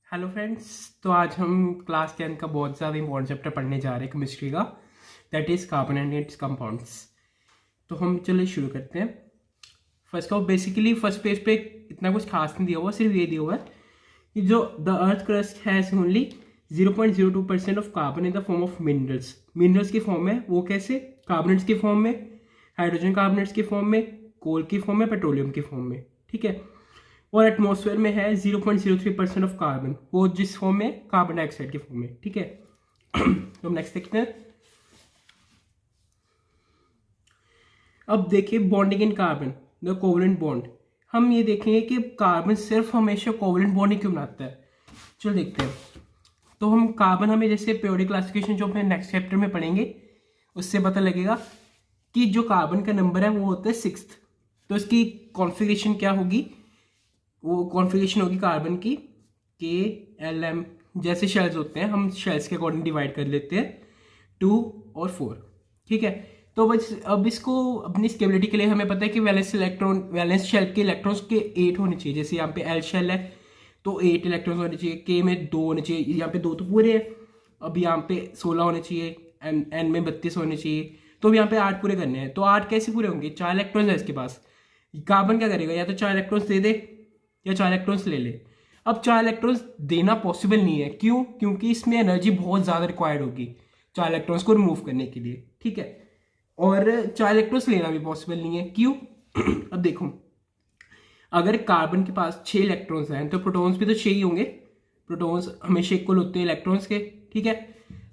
Hello friends. तो आज हम क्लास 10 का बहुत ज़्यादा इंपॉर्टेंट चैप्टर पढ़ने जा रहे हैं केमिस्ट्री का, that is carbon and it's compounds. तो हम चलिए शुरू करते हैं। First of basically first page पे इतना कुछ खास नहीं दिया हुआ, सिर्फ ये दिया हुआ है कि जो the earth crust has only 0.02% of carbon in the form of minerals. Minerals की फॉर्म में वो कैसे? कार्बोनेट्स की फॉर्म में, हाइड्रोजन कार्बोनेट्स की फॉर्म में, कोल की फॉर्म में, पेट्रोलियम की फॉर्म में। ठीक है। और एटमॉस्फेयर में है 0.03% ऑफ कार्बन, वो जिस फॉर्म में? कार्बन डाइऑक्साइड की फॉर्म में। ठीक है। तो नेक्स्ट देखते हैं। अब देखिए bonding in carbon, the covalent bond. हम ये देखेंगे कि कार्बन सिर्फ हमेशा कोवलेंट बॉन्ड ही क्यों बनाता है। चलो देखते हैं। तो हम कार्बन, हमें जैसे पीरियोडिक क्लासिफिकेशन जो हम नेक्स्ट चैप्टर में पढ़ेंगे उससे पता लगेगा कि जो कार्बन का नंबर है वो होता है 6th। तो इसकी कॉन्फ़िगरेशन क्या होगी? वो कॉन्फ़िगरेशन होगी कार्बन की KLM, जैसे शेल्स होते हैं हम शेल्स के अकॉर्डिंग डिवाइड कर लेते हैं 2 और 4। ठीक है। तो बस अब इसको अपनी स्टेबिलिटी के लिए हमें पता है कि वैलेंस शेल के इलेक्ट्रॉन्स के 8 होने चाहिए। जैसे यहाँ पे L शेल है तो 8 इलेक्ट्रॉन्स होने चाहिए, K में 2 होने चाहिए, यहाँ पे 2 तो पूरे हैं। अब यहाँ पे 16 होने चाहिए, N में 32 होने चाहिए। तो अब यहाँ पे 8 पूरे करने हैं। तो 8 कैसे पूरे होंगे? 4 इलेक्ट्रॉन्स है इसके पास। कार्बन क्या करेगा? या तो 4 इलेक्ट्रॉन्स दे दे या 4 इलेक्ट्रॉन्स ले ले। अब 4 इलेक्ट्रॉन्स देना पॉसिबल नहीं है। क्यों? क्योंकि इसमें एनर्जी बहुत ज़्यादा रिक्वायर्ड होगी 4 इलेक्ट्रॉन्स को रिमूव करने के लिए। ठीक है। और 4 इलेक्ट्रॉन्स लेना भी पॉसिबल नहीं है। क्यों? अब देखो, अगर कार्बन के पास 6 इलेक्ट्रॉन्स हैं तो प्रोटॉन्स भी तो 6 ही होंगे। प्रोटॉन्स हमेशा इक्वल होते हैं इलेक्ट्रॉन्स के। ठीक है।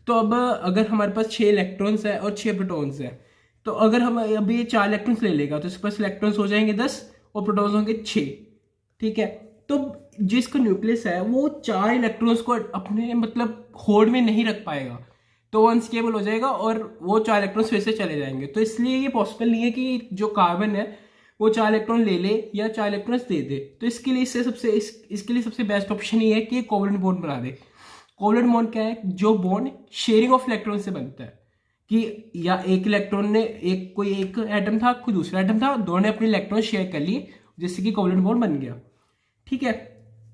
तो अब अगर हमारे पास 6 इलेक्ट्रॉन्स है और 6 प्रोटॉन्स है, तो अगर हम अब ये 4 इलेक्ट्रॉन्स ले लेगा तो इसके पास इलेक्ट्रॉन्स हो जाएंगे 10 और प्रोटॉन्स होंगे 6। ठीक है। तो जिसका न्यूक्लियस है वो 4 इलेक्ट्रॉन्स को अपने मतलब होल्ड में नहीं रख पाएगा, तो अनस्टेबल हो जाएगा और वो 4 इलेक्ट्रॉन्स फिर से चले जाएंगे। तो इसलिए ये पॉसिबल नहीं है कि जो कार्बन है वो 4 इलेक्ट्रॉन ले ले या 4 इलेक्ट्रॉन्स दे दे। तो इसके लिए इसके लिए सबसे बेस्ट ऑप्शन ये है कि कोवलेंट बॉन्ड बना दे। कोवलेंट बॉन्ड क्या है? जो बॉन्ड शेयरिंग ऑफ इलेक्ट्रॉन से बनता है कि या एक इलेक्ट्रॉन ने कोई एक एटम था, कोई दूसरा एटम था, दोनों ने अपने इलेक्ट्रॉन शेयर कर लिए जिससे कि कोवलेंट बॉन्ड बन गया। ठीक है।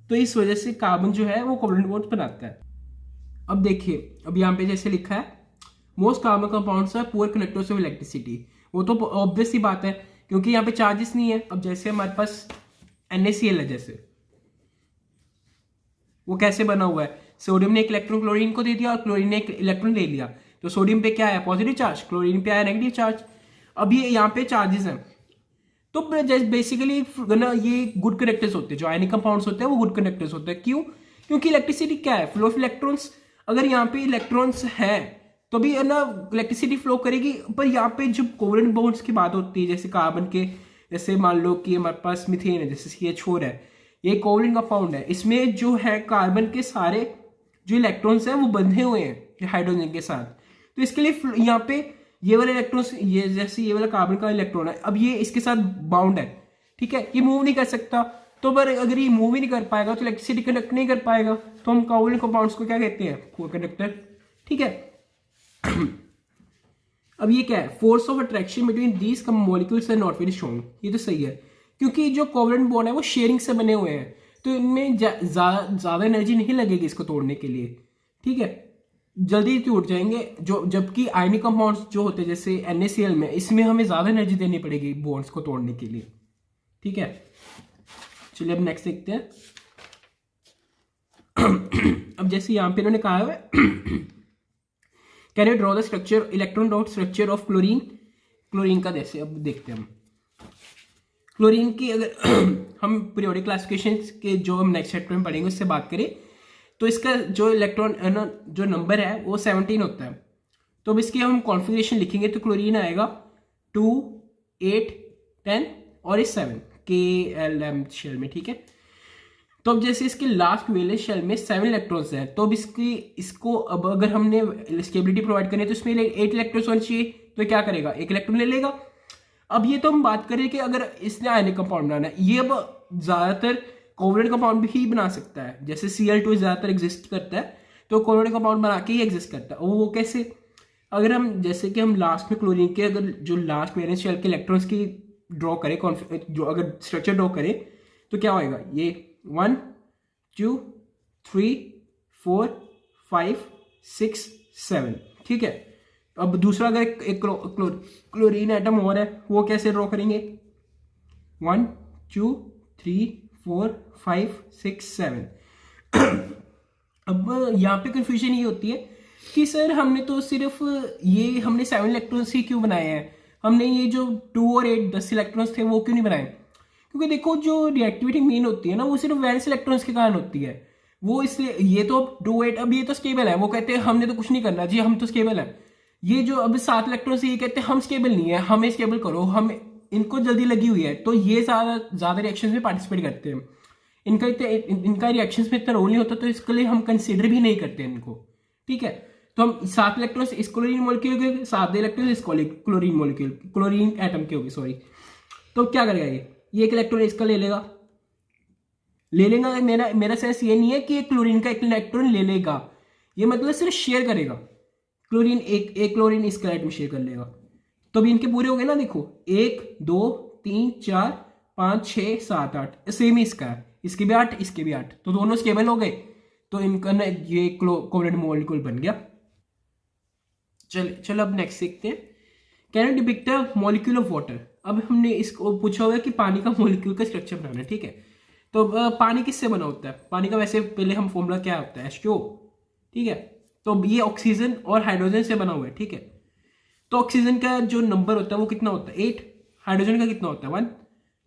तो इस वजह से कार्बन जो है वो कोवलेंट बॉन्ड बनाता है। अब देखिए, अब यहाँ पे जैसे लिखा है most carbon compounds are poor conductors of electricity. वो तो ऑब्वियस सी बात है क्योंकि यहाँ पे चार्जेस नहीं है। अब जैसे हमारे पास NaCl है, जैसे वो कैसे बना हुआ है? सोडियम ने एक इलेक्ट्रॉन क्लोरीन को दे दिया और क्लोरीन ने एक इलेक्ट्रॉन ले लिया। तो सोडियम पे क्या है? पॉजिटिव चार्ज, क्लोरीन पे आया नेगेटिव चार्ज। अब ये यहाँ पे चार्जेस हैं तो बेसिकली ना ये गुड कंडक्टर्स होते हैं। जो आयनिक कंपाउंड्स होते हैं वो गुड कंडक्टर्स होते हैं। क्यों? क्योंकि इलेक्ट्रिसिटी क्या है? Flow of electrons. अगर यहाँ पे इलेक्ट्रॉन्स हैं तो भी है ना इलेक्ट्रिसिटी फ्लो करेगी। पर यहाँ पे जो कोवलेंट बॉन्ड्स की बात होती है, जैसे कार्बन के, जैसे मान लो कि हमारे पास मीथेन है, जैसे CH4 है, ये कोवलेंट कंपाउंड है। इसमें जो है कार्बन के सारे जो इलेक्ट्रॉन्स हैं वो बंधे हुए हैं हाइड्रोजन के साथ। तो इसके लिए यहाँ पे ये वाले इलेक्ट्रॉन्स, ये जैसे ये वाला कार्बन का इलेक्ट्रॉन है, अब ये इसके साथ बाउंड है। ठीक है। ये मूव नहीं कर सकता। तो पर अगर ये मूव ही नहीं कर पाएगा तो इलेक्ट्रिसिटी कंडक्ट नहीं कर पाएगा। तो हम कोवलेंट कंपाउंड्स को क्या कहते हैं? Poor conductor. ठीक है। अब ये क्या है? Force of attraction between these molecules are not very strong. ये तो सही है क्योंकि जो कोवलेंट बॉन्ड है वो शेयरिंग से बने हुए हैं, तो इनमें ज्यादा एनर्जी नहीं लगेगी इसको तोड़ने के लिए। ठीक है। जल्दी टूट जाएंगे। जो जबकि आयनिक कंपाउंड्स जो होते हैं जैसे NaCl में, इसमें हमें ज्यादा एनर्जी देनी पड़ेगी बॉन्ड्स को तोड़ने के लिए। ठीक है। चलिए अब नेक्स्ट देखते हैं। अब जैसे यहां पे इन्होंने कहा है can you draw the structure, electron dot structure of chlorine. Chlorine का जैसे अब देखते हैं हम क्लोरीन की, अगर हम पीरियोडिक क्लासिफिकेशन के जो हम नेक्स्ट चैप्टर में पढ़ेंगे उससे बात करें तो इसका जो इलेक्ट्रॉन जो नंबर है वो 17 होता है। तो अब इसकी हम कॉन्फ़िगरेशन लिखेंगे तो क्लोरीन आएगा 2, 8, 10 और इस 7 KLM शेल में। ठीक है। तो अब जैसे इसके लास्ट वेलेंस शेल में 7 इलेक्ट्रॉन्स हैं, तो अब इसको अब अगर हमने स्टेबिलिटी प्रोवाइड करनी है तो इसमें 8 इलेक्ट्रॉन्स होने चाहिए। तो क्या करेगा? एक इलेक्ट्रॉन ले लेगा। अब ये तो हम बात करें कि अगर इसने आयनिक कंपाउंड बनाना है, ये अब ज्यादातर कोवलेंट कंपाउंड भी ही बना सकता है। जैसे Cl2 ज्यादातर एग्जिस्ट करता है तो कोवलेंट कंपाउंड बना के ही एग्जिस्ट करता है। वो कैसे? अगर हम जैसे कि हम लास्ट में क्लोरीन के अगर जो लास्ट वैलेंस शेल के इलेक्ट्रॉन्स की ड्रॉ करें, जो अगर स्ट्रक्चर ड्रॉ करें तो क्या होएगा? ये 1, 2, 3 4 5 6 7, ठीक है। अब दूसरा अगर एक क्लोरीन एटम और है, वो कैसे ड्रॉ करेंगे? 1 2 3 4 5 6 7। अब यहाँ पे कंफ्यूजन ये होती है कि सर हमने तो सिर्फ ये हमने 7 इलेक्ट्रॉन्स ही क्यों बनाए हैं, हमने ये जो 2 और 8 10 इलेक्ट्रॉन्स थे वो क्यों नहीं बनाए? क्योंकि देखो जो रिएक्टिविटी मीन होती है ना, वो सिर्फ वैलेंस इलेक्ट्रॉन्स के कारण होती है। वो इसलिए ये तो 2 8, अब ये तो स्टेबल है, वो कहते हैं हमने तो कुछ नहीं करना जी, हम तो स्टेबल है। ये जो अब 7 इलेक्ट्रॉन्स ये कहते हैं हम स्टेबल नहीं है, हमें स्टेबल करो, हम इनको जल्दी लगी हुई है, तो ये ज्यादा रिएक्शंस में पार्टिसिपेट करते हैं। इनका रिएक्शंस में इतना रोल नहीं होता, तो इसके लिए हम कंसिडर भी नहीं करते इनको, ठीक है। तो हम 7 इलेक्ट्रॉन्स इस क्लोरीन मॉलिक्यूल के, 7 इलेक्ट्रॉन्स इस क्लोरीन मॉलिक्यूल, क्लोरीन एटम के होगी, सॉरी। तो क्या करेगा ये एक इलेक्ट्रॉन इसका ले लेगा। मेरा सेंस ये नहीं है कि क्लोरीन का एक इलेक्ट्रॉन ले लेगा, ये मतलब सिर्फ शेयर करेगा। क्लोरीन एक क्लोरीन इसका एटम शेयर कर लेगा। तो अभी इनके पूरे हो गए ना, देखो 1 2 3 4 5 6 7 8, सेम ही इसका है, इसके भी 8 इसके भी 8, तो दोनों स्टेबल हो गए, तो इनका ना ये कोवलेंट मॉलिक्यूल बन गया। चलो अब नेक्स्ट देखते हैं। Can you depict a molecule of water. अब हमने इसको पूछा हुआ है कि पानी का मॉलिक्यूल का स्ट्रक्चर बनाना है, ठीक है। तो पानी किससे बना होता है? पानी का वैसे पहले हम फॉर्मूला क्या होता है? H2O, ठीक है। तो ये ऑक्सीजन और हाइड्रोजन से बना हुआ है, ठीक है। तो ऑक्सीजन का जो नंबर होता है वो कितना होता है? 8। हाइड्रोजन का कितना होता है? 1।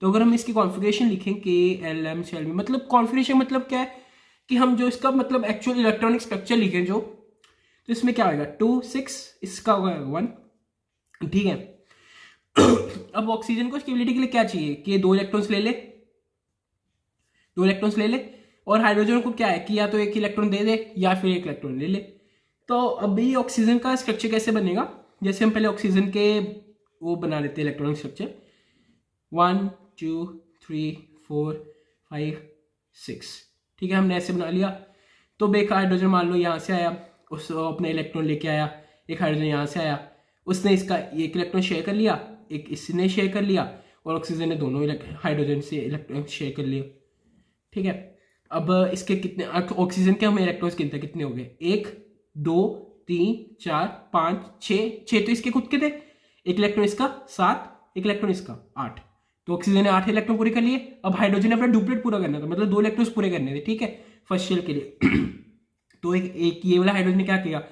तो अगर हम इसकी कॉन्फ़िगरेशन लिखें KLM, मतलब कॉन्फ़िगरेशन मतलब क्या है कि हम जो इसका मतलब एक्चुअल इलेक्ट्रॉनिक स्ट्रक्चर लिखें जो, तो इसमें क्या होगा? 2 6, इसका होगा 1, ठीक है। अब ऑक्सीजन को स्टेबिलिटी के लिए क्या चाहिए कि 2 इलेक्ट्रॉन्स ले ले, और हाइड्रोजन को क्या है कि या तो 1 इलेक्ट्रॉन दे दे या फिर 1 इलेक्ट्रॉन ले ले। तो अभी ऑक्सीजन का स्ट्रक्चर कैसे बनेगा? जैसे हम पहले ऑक्सीजन के वो बना लेते हैं इलेक्ट्रॉनिक स्ट्रक्चर, 1 2 3 4 5 6, ठीक है। हमने ऐसे बना लिया। तो एक हाइड्रोजन मान लो यहाँ से आया, उस अपने इलेक्ट्रॉन लेके आया, एक हाइड्रोजन यहाँ से आया, उसने इसका 1 इलेक्ट्रॉन शेयर कर लिया, एक इसने शेयर कर लिया, और ऑक्सीजन ने दोनों हाइड्रोजन से इलेक्ट्रॉन शेयर कर लिया, ठीक है। अब इसके कितने ऑक्सीजन के हमें इलेक्ट्रॉन्स कितने हो गए? 1 2 3 4 5 6 तो इसके खुद के थे, 1 इलेक्ट्रॉन इसका 7, 1 इलेक्ट्रॉन इसका 8, तो ऑक्सीजन ने 8 इलेक्ट्रॉन पूरे कर लिए। अब हाइड्रोजन ने अपना डुप्लेट पूरा करना था, मतलब 2 इलेक्ट्रॉन्स पूरे करने थे, ठीक है, फर्स्ट शेल के लिए। तो एक ये वाला हाइड्रोजन ने क्या किया?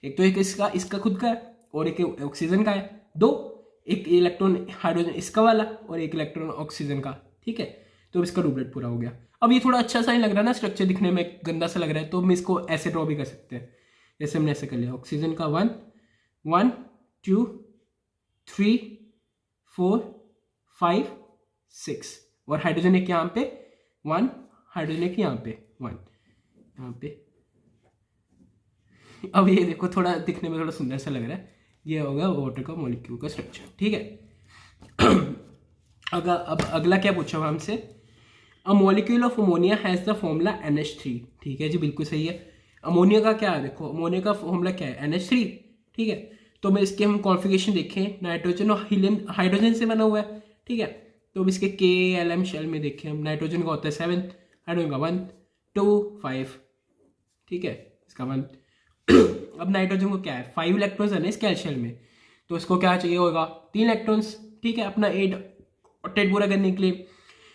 एक तो एक इसका खुद का है और एक ऑक्सीजन का है, 2, एक इलेक्ट्रॉन हाइड्रोजन इसका वाला और 1 इलेक्ट्रॉन ऑक्सीजन का, ठीक है। तो इसका डुप्लेट पूरा हो गया। अब ये थोड़ा अच्छा सा नहीं लग रहा ना, स्ट्रक्चर दिखने में गंदा सा लग रहा है, तो हम इसको ऐसे ड्रॉ भी कर सकते हैं, जैसे हमने ऐसे कर लिया। ऑक्सीजन का 1 1 2 3 4 5 6, और हाइड्रोजन एक यहाँ पे 1, हाइड्रोजन एक यहाँ पे 1, यहाँ पे। अब ये देखो थोड़ा दिखने में थोड़ा सुंदर सा लग रहा है, ये होगा वाटर का मॉलिक्यूल का स्ट्रक्चर, ठीक है। अब अगला क्या पूछा हुआ हमसे? A molecule of ammonia has the formula NH3, ठीक है जी, बिल्कुल सही है। अमोनिया का क्या है? देखो अमोनिया का फॉर्मूला क्या है? NH3, ठीक है। तो मैं इसके हम कॉन्फ़िगरेशन देखें, नाइट्रोजन और हीलियम हाइड्रोजन से बना हुआ है, ठीक है। तो अब इसके KLM शेल में देखें हम, नाइट्रोजन का होता है 7, हाइड्रोजन का 1 2 5, ठीक है, इसका 1। अब नाइट्रोजन को क्या है? 5 इलेक्ट्रॉन्स है ना इसके शेल में, तो इसको क्या चाहिए होगा? 3 इलेक्ट्रॉन्स, ठीक है, अपना 8 ऑक्टेट पूरा करने के लिए।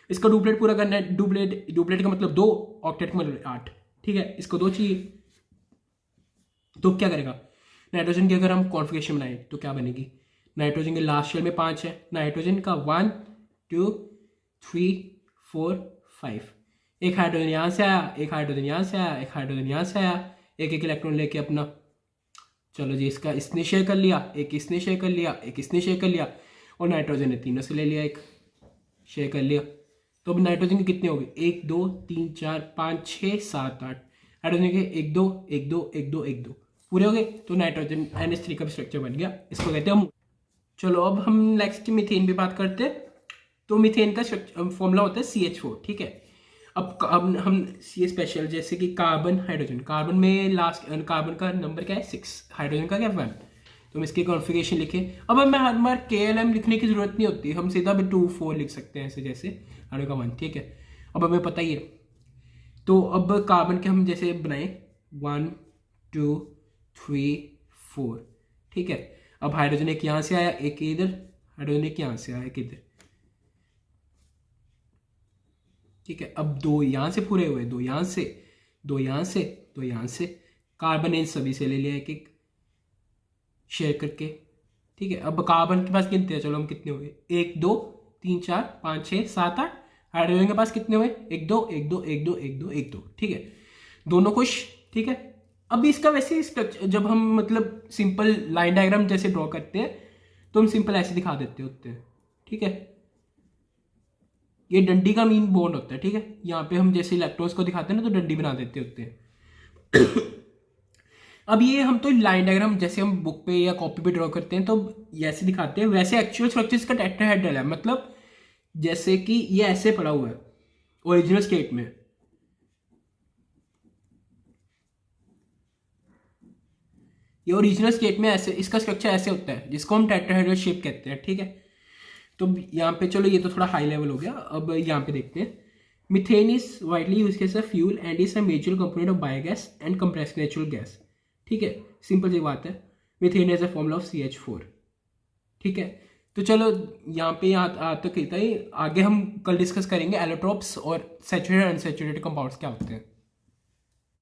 इसका डुप्लेट पूरा करना है, डुप्लेट का मतलब 2, ऑक्टेट का मतलब 8, ठीक है, इसको 2 चाहिए। तो क्या करेगा? नाइट्रोजन की अगर हम कॉन्फ़िगरेशन बनाए तो क्या बनेगी? नाइट्रोजन के लास्ट शेल में 5 है, नाइट्रोजन का 1 2 3 4 5, एक हाइड्रोजन यहाँ से आया, एक हाइड्रोजन यहाँ से आया, एक हाइड्रोजन यहाँ से आया, एक इलेक्ट्रॉन लेके अपना, चलो जी, इसका इसने शेयर कर लिया, एक इसने शेयर कर लिया, एक इसने शेयर कर लिया, और नाइट्रोजन ने तीनों से ले लिया, एक शेयर कर लिया। तो अब नाइट्रोजन के कितने हो गए? 1 2 3 4 5 6 7 8, हाइड्रोजन के 1 2 1 2 1 2 1 2 पूरे हो गए। तो नाइट्रोजन NH3 का स्ट्रक्चर बन गया, इसको कहते हैं हम। चलो अब हम नेक्स्ट मीथेन की बात करते हैं। तो मीथेन का फॉर्मूला होता है CH4, ठीक है। अब हम ये स्पेशल, जैसे कि कार्बन हाइड्रोजन, कार्बन में लास्ट कार्बन का नंबर क्या है? 6, हाइड्रोजन का क्या? 1। तो हम इसकी कॉन्फ़िगरेशन लिखें। अब हमें हर बार KLM लिखने की जरूरत नहीं होती, हम सीधा भी 2 4 लिख सकते हैं, ऐसे जैसे हाइड्रोजन का 1, ठीक है। अब हमें पता ही है तो अब कार्बन के हम जैसे बनाए 1 2 3 4, ठीक है। अब हाइड्रोजन एक यहाँ से आया, एक इधर, हाइड्रोजन एक यहाँ से आया, एक इधर, ठीक है। अब 2 यहाँ से पूरे हुए, 2 यहाँ से, 2 यहाँ से, 2 यहाँ से, कार्बन इन सभी से ले लिया एक एक शेयर करके, ठीक है। अब कार्बन के पास गिनते हैं, चलो हम कितने हुए, 1 2 3 4 5 6 7 8। हाइड्रोजन के पास कितने हुए, 1 2 1 2 1 2 1 2 1 2, ठीक है। दोनों खुश, ठीक है। अब इसका वैसे स्ट्रक्चर जब हम मतलब सिंपल लाइन डायग्राम जैसे ड्रॉ करते हैं तो हम सिंपल ऐसे दिखा देते होते हैं, ठीक है। ये डंडी का मीन बॉन्ड होता है, ठीक है। यहाँ पे हम जैसे इलेक्ट्रॉन्स को दिखाते हैं ना तो डंडी बना देते होते हैं। अब ये हम तो लाइन डायग्राम जैसे हम बुक पे या कॉपी पे ड्रॉ करते हैं तो ऐसे दिखाते हैं, वैसे एक्चुअल स्ट्रक्चर का टेट्राहेड्रल है, मतलब जैसे कि ये ऐसे पड़ा हुआ है ओरिजिनल स्टेट में, ये ओरिजिनल स्टेट में ऐसे इसका स्ट्रक्चर ऐसे होता है जिसको हम टेट्राहेड्रल शेप कहते हैं, ठीक है। तो यहाँ पे चलो ये तो थोड़ा हाई लेवल हो गया, अब यहाँ पे देखते हैं। Methane is widely use as a fuel and is a major component of biogas and compressed natural gas, ठीक है। सिंपल सी बात है, methane is a formula of CH4, ठीक है। तो चलो यहाँ पे यहाँ तक कहता है, आगे हम कल डिस्कस करेंगे एलोट्रोप्स और सैचुरेटेड अनसैचुरेटेड कंपाउंड्स क्या होते हैं।